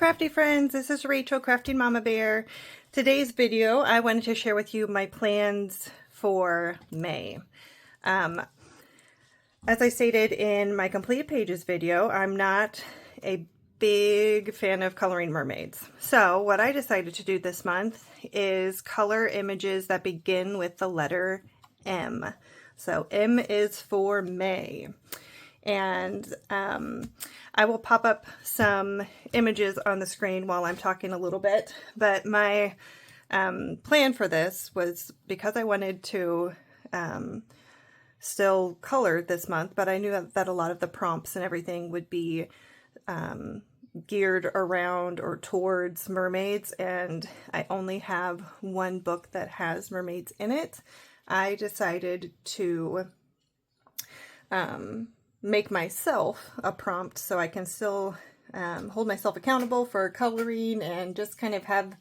crafty friends, this is Rachel, Crafting Mama Bear. Today's video, I wanted to share with you my plans for May. As I stated in my completed pages video, I'm not a big fan of coloring mermaids. So what I decided to do this month is color images that begin with the letter M. So M is for May. And I will pop up some images on the screen while I'm talking a little bit. But my plan for this was because I wanted to still color this month, but I knew that a lot of the prompts and everything would be geared around or towards mermaids, and I only have one book that has mermaids in it. I decided to make myself a prompt so I can still hold myself accountable for coloring and just kind of have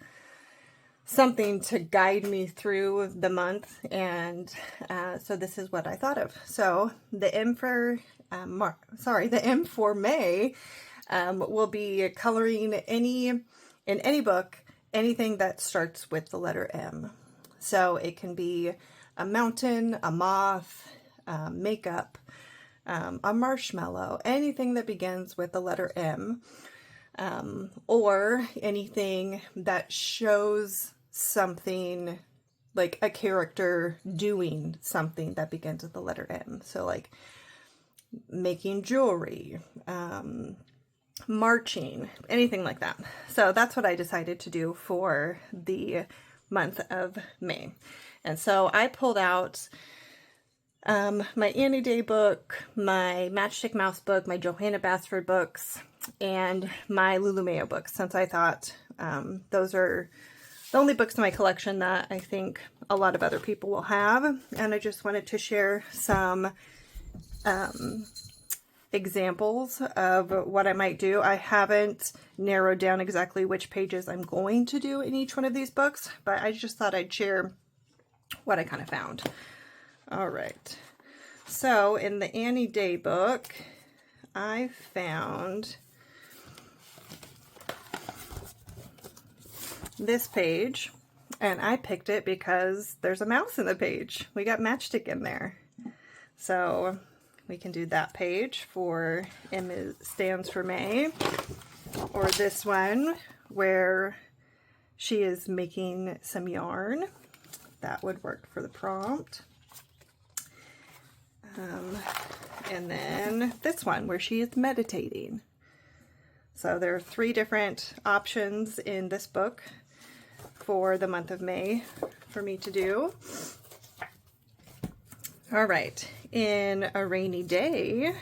something to guide me through the month. And so this is what I thought of. So the M for May will be coloring in any book anything that starts with the letter M. So it can be a mountain, a moth, makeup, a marshmallow, anything that begins with the letter M, or anything that shows something like a character doing something that begins with the letter M. So like making jewelry, marching, anything like that. So that's what I decided to do for the month of May. And so I pulled out my Annie Day book, my Matchstick Mouse book, my Johanna Basford books, and my Lulu Mayo books, since I thought those are the only books in my collection that I think a lot of other people will have. And I just wanted to share some examples of what I might do. I haven't narrowed down exactly which pages I'm going to do in each one of these books, but I just thought I'd share what I kind of found. All right, so in the Annie Day book, I found this page, and I picked it because there's a mouse in the page. We got Matchstick in there. So we can do that page for M stands for May, or this one where she is making some yarn. That would work for the prompt. And then this one where she is meditating. So there are 3 different options in this book for the month of May for me to do. All right, in A Rainy Day,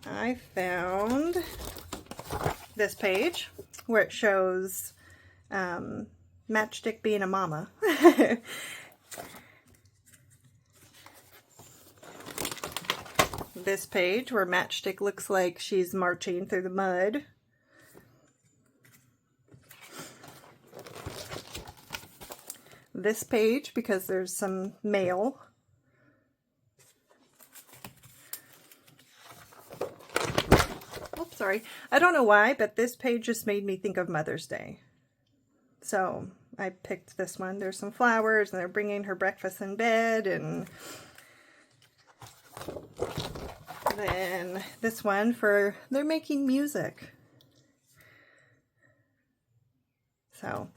I found this page where it shows Matchstick being a mama. This page where Matchstick looks like she's marching through the mud. This page because there's some mail. Oops, sorry. I don't know why, but this page just made me think of Mother's Day. So I picked this one. There's some flowers and they're bringing her breakfast in bed, and then this one for they're making music. So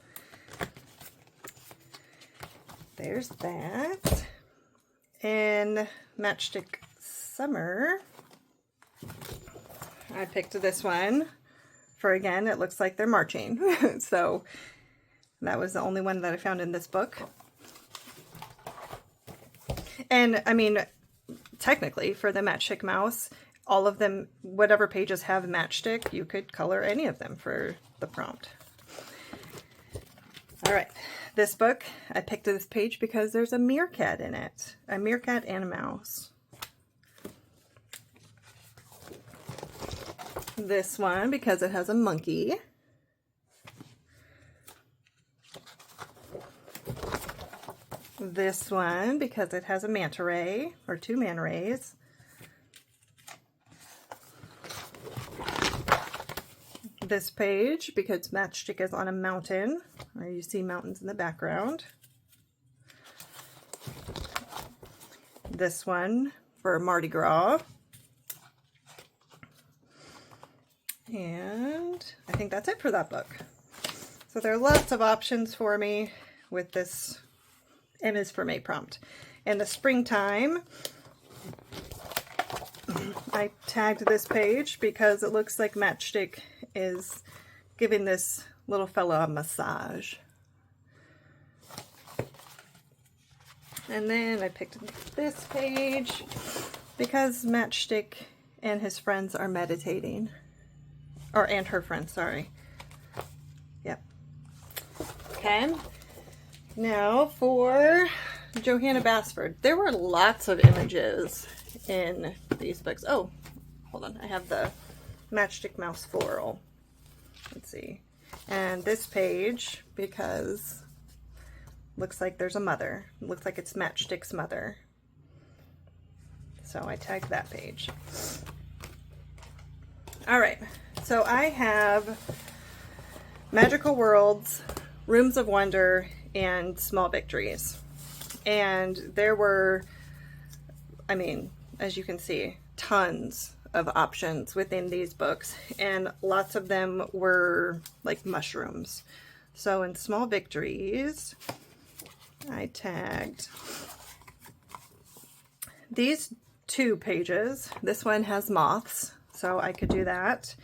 there's that. In Matchstick Summer, I picked this one for, again, it looks like they're marching. So that was the only one that I found in this book. And I mean, technically for the Matchstick Mouse, all of them, whatever pages have Matchstick, you could color any of them for the prompt. All right, this book, I picked this page because there's a meerkat in it, a meerkat and a mouse. This one because it has a monkey. This one because it has a manta ray, or 2 manta rays. this page because Matchstick is on a mountain, or you see mountains in the background. This one for Mardi Gras. And I think that's it for that book. So there are lots of options for me with this M is for May prompt. In the springtime, I tagged this page because it looks like Matchstick is giving this little fella a massage. And then I picked this page because Matchstick and his friends are meditating. And her friends, sorry. Yep. Okay. Now for Johanna Basford. There were lots of images in these books. Oh, hold on. I have the Matchstick Mouse Floral. Let's see. And this page, because looks like there's a mother. Looks like it's Matchstick's mother. So I tagged that page. All right. So I have Magical Worlds, Rooms of Wonder, and Small Victories. And there were, I mean, as you can see, tons of options within these books, and lots of them were like mushrooms. So in Small Victories, I tagged these 2 pages. This one has moths, so I could do that.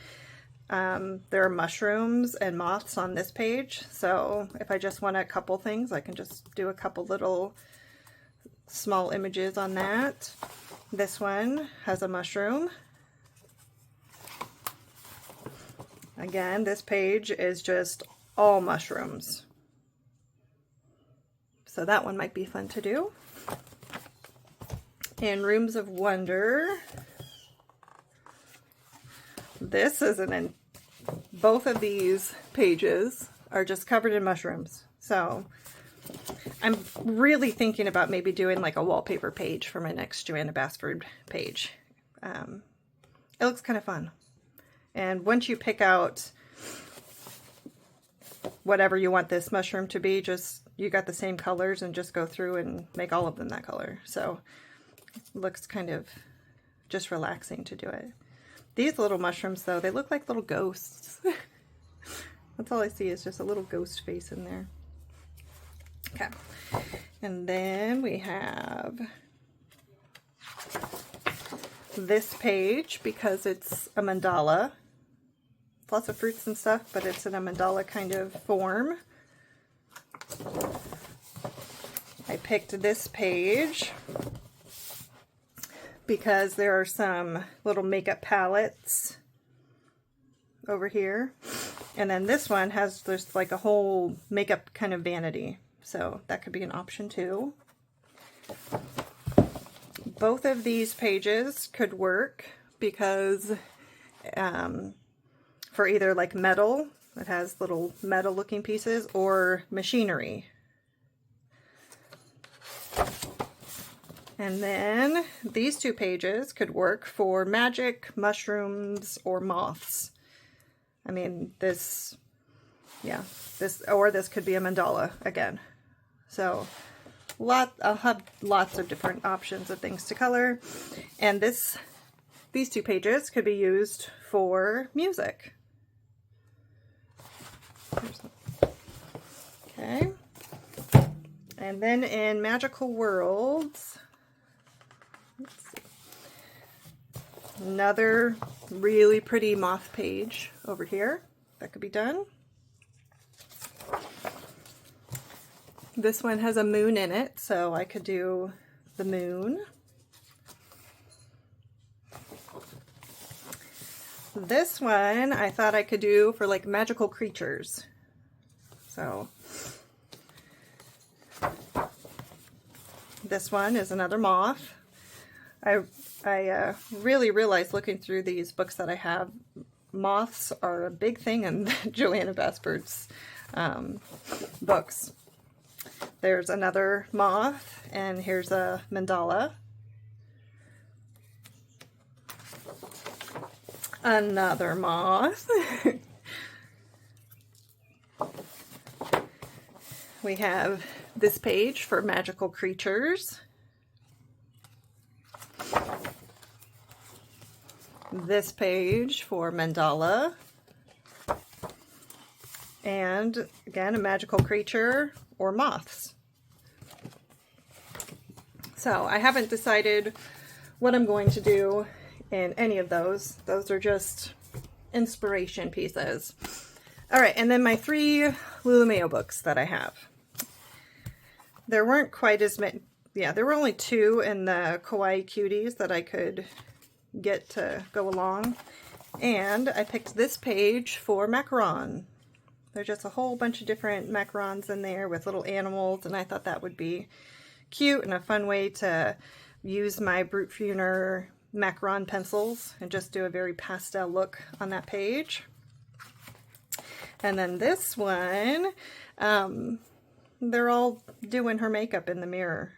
There are mushrooms and moths on this page, so if I just want a couple things, I can just do a couple little small images on that. This one has a mushroom. Again, this page is just all mushrooms. So that one might be fun to do. In Rooms of Wonder, this isn't both of these pages are just covered in mushrooms. So I'm really thinking about maybe doing like a wallpaper page for my next Johanna Basford page. It looks kind of fun. And once you pick out whatever you want this mushroom to be, you got the same colors and just go through and make all of them that color. So it looks kind of just relaxing to do it. These little mushrooms, though, they look like little ghosts. That's all I see is just a little ghost face in there. Okay. And then we have this page because it's a mandala. Lots of fruits and stuff, but it's in a mandala kind of form. I picked this page because there are some little makeup palettes over here. And then this one has just like a whole makeup kind of vanity. So that could be an option too. Both of these pages could work because for either like metal, it has little metal looking pieces, or machinery. And then these 2 pages could work for magic, mushrooms, or moths. I mean, this could be a mandala again. So I'll have lots of different options of things to color. And these 2 pages could be used for music. Okay. And then in Magical Worlds, let's see, another really pretty moth page over here that could be done. This one has a moon in it, so I could do the moon. This one I thought I could do for like magical creatures. So this one is another moth. I really realized looking through these books that I have, moths are a big thing in Johanna Basford's books. There's another moth, and here's a mandala. Another moth. we have this page for magical creatures. This page for mandala. And again, a magical creature or moths. So I haven't decided what I'm going to do in any of those. Those are just inspiration pieces. All right, and then my 3 Lulu books that I have. There weren't quite as many. Yeah, there were only 2 in the Kawaii Cuties that I could get to go along. And I picked this page for macaron. There's just a whole bunch of different macarons in there with little animals, and I thought that would be cute and a fun way to use my Brute Funer macaron pencils and just do a very pastel look on that page. And then this one, they're all doing her makeup in the mirror.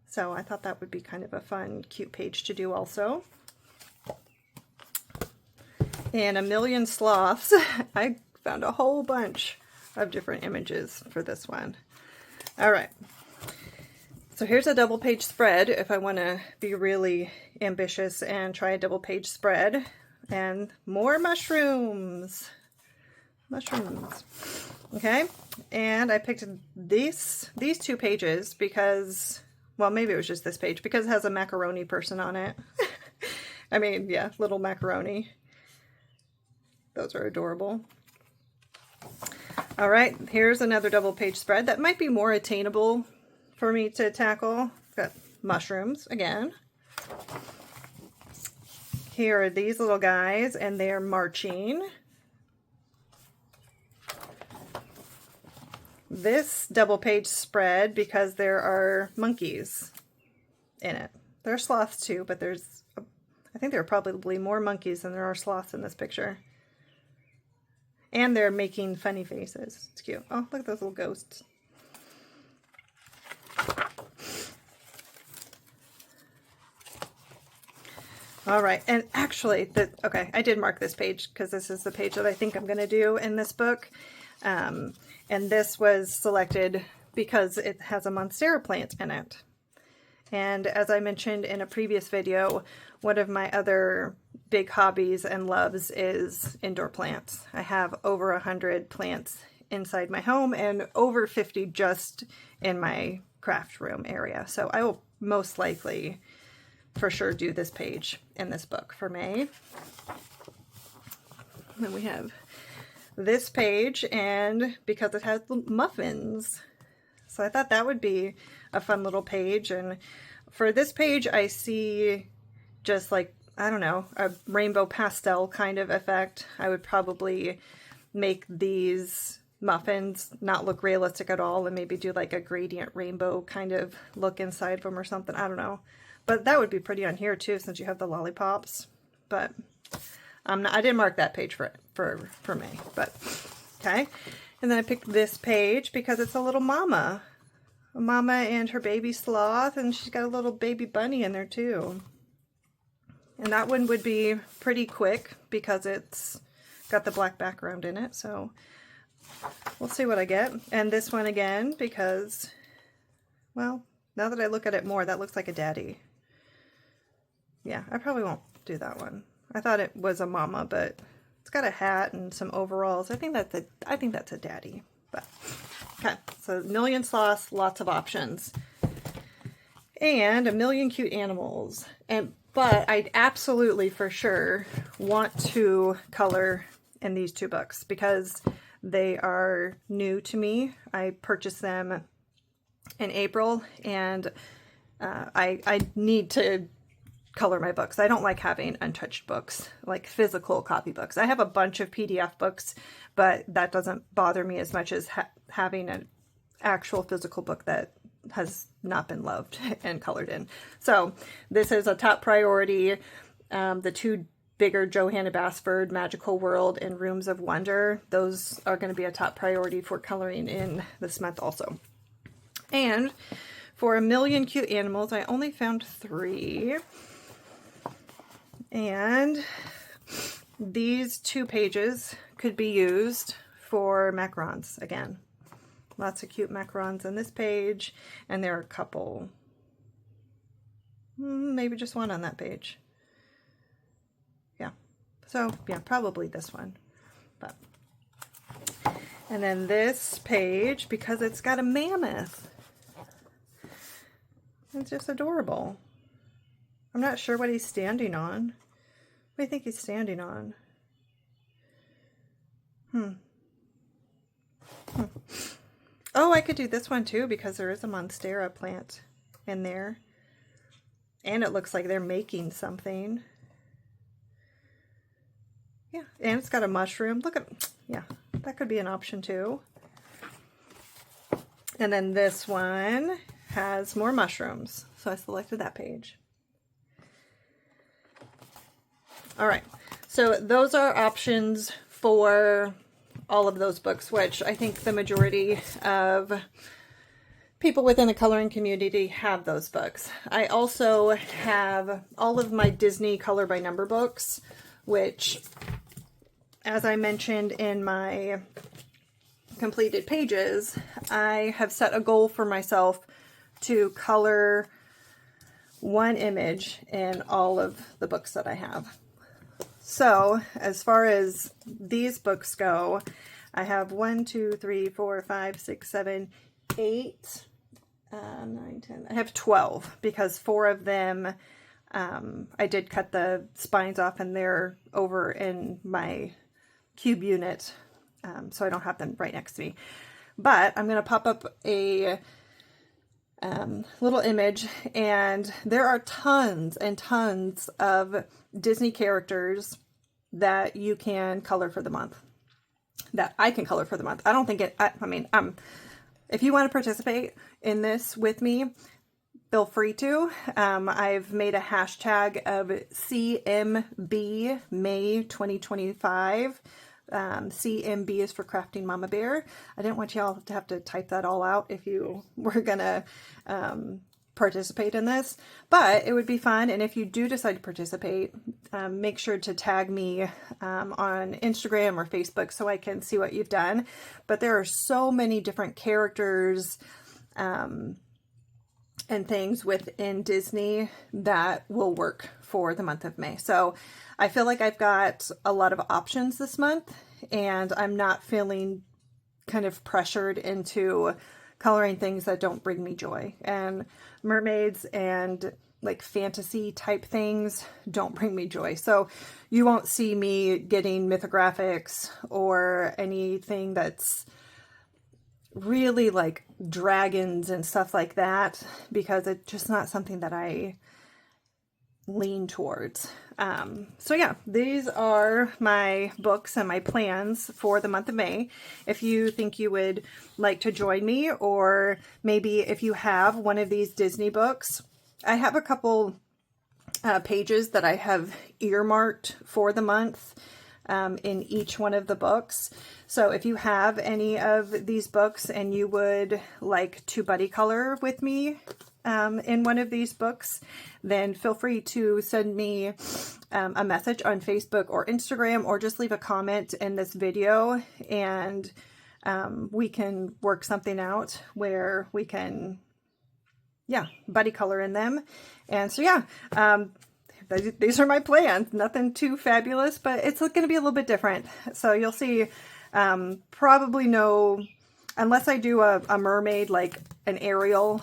So I thought that would be kind of a fun, cute page to do also. And A Million Sloths, I found a whole bunch of different images for this one. All right. So here's a double page spread if I want to be really ambitious and try a double page spread. And more mushrooms. Mushrooms. Okay. And I picked these 2 pages because, well, maybe it was just this page because it has a macaroni person on it. I mean, yeah, little macaroni. Those are adorable. All right, here's another double page spread that might be more attainable for me to tackle. Got mushrooms again. Here are these little guys, and they're marching. This double page spread because there are monkeys in it. There are sloths too, but I think there are probably more monkeys than there are sloths in this picture. And they're making funny faces. It's cute. Oh, look at those little ghosts. All right, and actually, okay, I did mark this page because this is the page that I think I'm going to do in this book. And this was selected because it has a Monstera plant in it. And as I mentioned in a previous video, one of my other big hobbies and loves is indoor plants. I have over 100 plants inside my home and over 50 just in my craft room area. So I will most likely for sure do this page in this book for May. And then we have this page, and because it has the muffins. So I thought that would be a fun little page. And for this page, I see just like, I don't know, a rainbow pastel kind of effect. I would probably make these muffins not look realistic at all and maybe do like a gradient rainbow kind of look inside of them or something. I don't know. But that would be pretty on here too, since you have the lollipops. But I didn't mark that page for me. But okay. And then I picked this page because it's a little mama. A mama and her baby sloth, and she's got a little baby bunny in there too. And that one would be pretty quick because it's got the black background in it. So we'll see what I get. And this one again because, well, now that I look at it more, that looks like a daddy. Yeah, I probably won't do that one. I thought it was a mama, but it's got a hat and some overalls. I think that's a daddy. But okay, so A Million Sloths, lots of options. And A Million Cute Animals. But I absolutely for sure want to color in these 2 books because they are new to me. I purchased them in April, and I need to color my books. I don't like having untouched books, like physical copy books. I have a bunch of PDF books, but that doesn't bother me as much as having an actual physical book that has not been loved and colored in. So this is a top priority. The 2 bigger Johanna Basford, Magical World and Rooms of Wonder, those are going to be a top priority for coloring in this month also. And for A Million Cute Animals, I only found 3. And these 2 pages could be used for macarons again. Lots of cute macarons on this page, and there are a couple, maybe just one on that page. Yeah, so yeah, probably this one. But and then this page, because it's got a mammoth, it's just adorable. I'm not sure what he's standing on. What do you think he's standing on? Oh, I could do this one too, because there is a Monstera plant in there. And it looks like they're making something. Yeah, and it's got a mushroom. Look at, yeah, that could be an option too. And then this one has more mushrooms. So I selected that page. All right, so those are options for all of those books, which I think the majority of people within the coloring community have those books. I also have all of my Disney color by number books, which, as I mentioned in my completed pages, I have set a goal for myself to color one image in all of the books that I have. So as far as these books go, I have 1, 2, 3, 4, 5, 6, 7, 8, 9, 10. I have 12 because 4 of them I did cut the spines off and they're over in my cube unit, so I don't have them right next to me. But I'm going to pop up a little image, and there are tons and tons of Disney characters that you can color for the month, that I can color for the month. I don't think it, I mean, if you want to participate in this with me, feel free to. I've made a hashtag of CMB May 2025. CMB is for Crafting Mama Bear. I didn't want y'all to have to type that all out if you were gonna participate in this, but it would be fun. And if you do decide to participate, make sure to tag me on Instagram or Facebook so I can see what you've done. But there are so many different characters and things within Disney that will work for the month of May. So I feel like I've got a lot of options this month, and I'm not feeling kind of pressured into coloring things that don't bring me joy. And mermaids and like fantasy type things don't bring me joy. So you won't see me getting mythographics or anything that's really like dragons and stuff like that, because it's just not something that I lean towards. So yeah, these are my books and my plans for the month of May. If you think you would like to join me, or maybe if you have one of these Disney books, I have a couple pages that I have earmarked for the month in each one of the books. So if you have any of these books and you would like to buddy color with me in one of these books, then feel free to send me a message on Facebook or Instagram, or just leave a comment in this video, and we can work something out where we can, yeah, buddy color in them. And so yeah, these are my plans. Nothing too fabulous, but it's going to be a little bit different. So you'll see, probably no, unless I do a mermaid, like an Ariel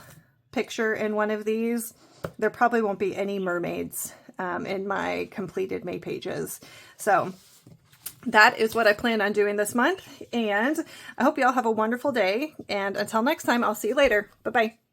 picture in one of these, there probably won't be any mermaids in my completed May pages. So that is what I plan on doing this month, and I hope you all have a wonderful day, and until next time, I'll see you later. Bye-bye.